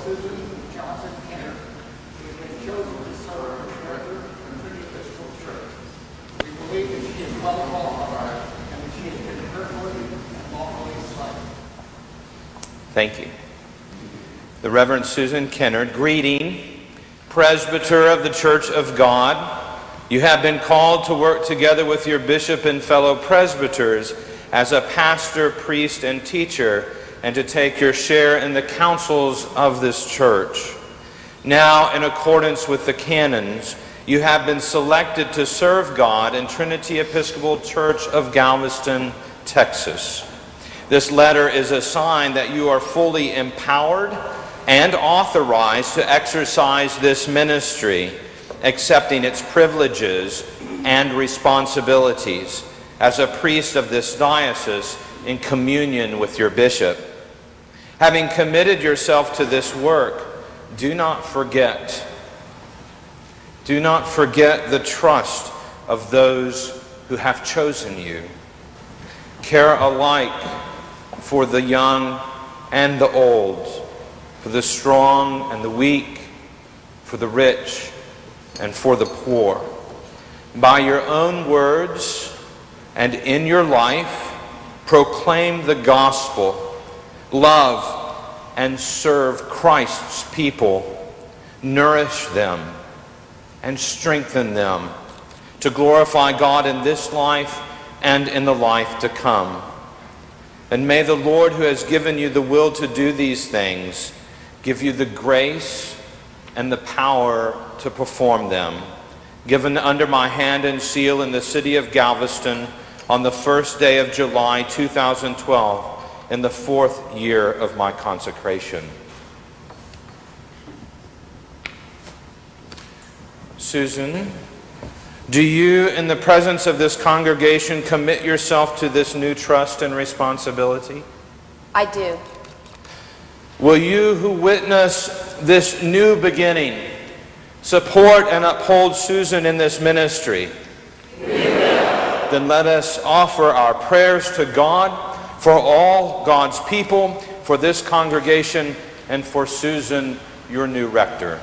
Susan Johnson Kennard, who has been chosen to serve as Rector of Trinity Episcopal Church. We believe that she is well qualified and that she has been carefully and lawfully selected. Thank you. The Reverend Susan Kennard, greeting, presbyter of the Church of God. You have been called to work together with your bishop and fellow presbyters as a pastor, priest, and teacher, and to take your share in the councils of this church. Now, in accordance with the canons, you have been selected to serve God in Trinity Episcopal Church of Galveston, Texas. This letter is a sign that you are fully empowered and authorized to exercise this ministry, accepting its privileges and responsibilities as a priest of this diocese in communion with your bishop. Having committed yourself to this work, do not forget the trust of those who have chosen you. Care alike for the young and the old, for the strong and the weak, for the rich and for the poor. By your own words and in your life, proclaim the gospel, love and serve Christ's people, nourish them and strengthen them to glorify God in this life and in the life to come. And may the Lord, who has given you the will to do these things, give you the grace and the power to perform them, given under my hand and seal in the city of Galveston on the 1st day of July 2012, in the 4th year of my consecration. Susan, do you, in the presence of this congregation, commit yourself to this new trust and responsibility? I do. Will you, who witness this new beginning, support and uphold Susan in this ministry? Amen. Then let us offer our prayers to God for all God's people, for this congregation, and for Susan, your new rector.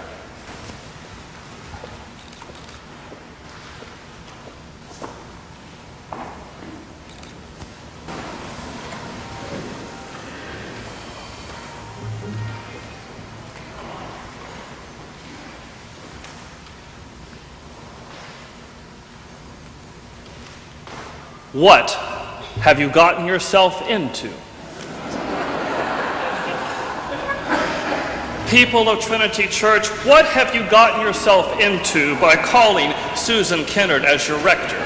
What have you gotten yourself into? People of Trinity Church, what have you gotten yourself into by calling Susan Kennard as your rector?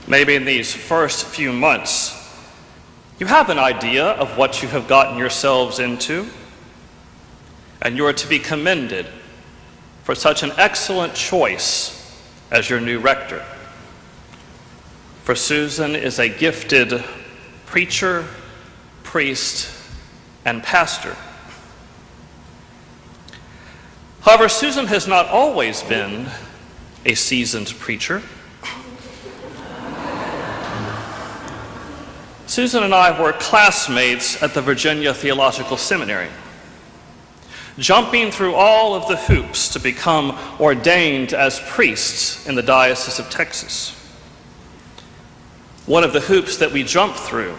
Maybe in these first few months, you have an idea of what you have gotten yourselves into, and you are to be commended for such an excellent choice as your new rector. For Susan is a gifted preacher, priest, and pastor. However, Susan has not always been a seasoned preacher. Susan and I were classmates at the Virginia Theological Seminary, jumping through all of the hoops to become ordained as priests in the Diocese of Texas. One of the hoops that we jumped through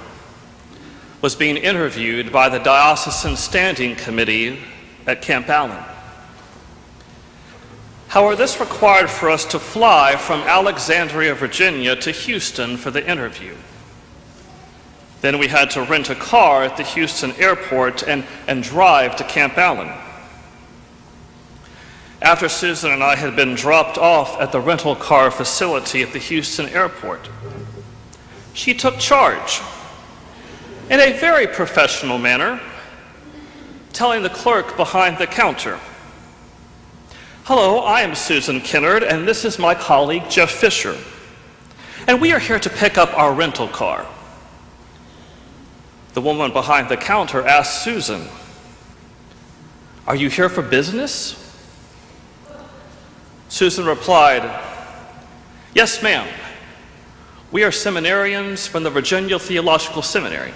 was being interviewed by the Diocesan Standing Committee at Camp Allen. However, this required for us to fly from Alexandria, Virginia to Houston for the interview. Then we had to rent a car at the Houston airport and drive to Camp Allen. After Susan and I had been dropped off at the rental car facility at the Houston airport, she took charge in a very professional manner, telling the clerk behind the counter, "Hello, I am Susan Kennard, and this is my colleague, Jeff Fisher, and we are here to pick up our rental car." The woman behind the counter asked Susan, "Are you here for business?" Susan replied, "Yes, ma'am. We are seminarians from the Virginia Theological Seminary."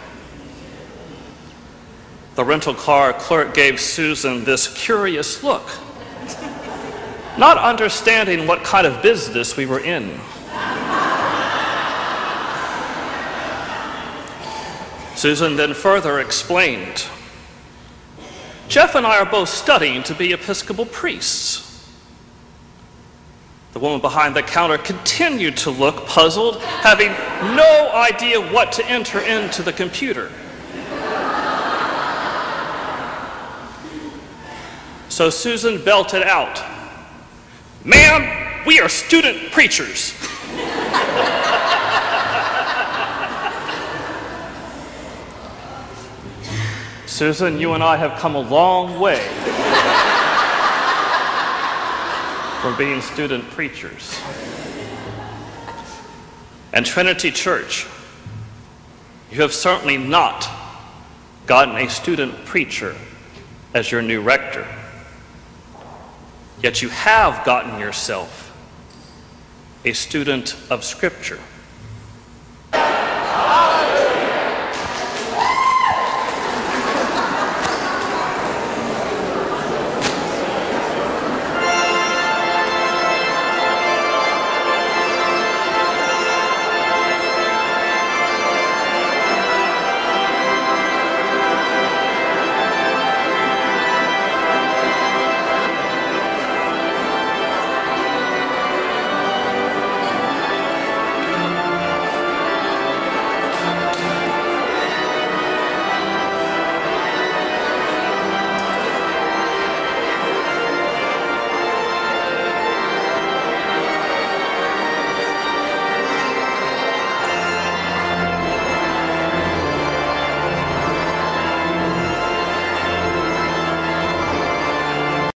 the rental car clerk gave Susan this curious look, not understanding what kind of business we were in. Susan then further explained, "Jeff and I are both studying to be Episcopal priests." The woman behind the counter continued to look puzzled, having no idea what to enter into the computer. So Susan belted out, "Ma'am, we are student preachers." Susan, you and I have come a long way from being student preachers. And Trinity Church, you have certainly not gotten a student preacher as your new rector. Yet you have gotten yourself a student of Scripture.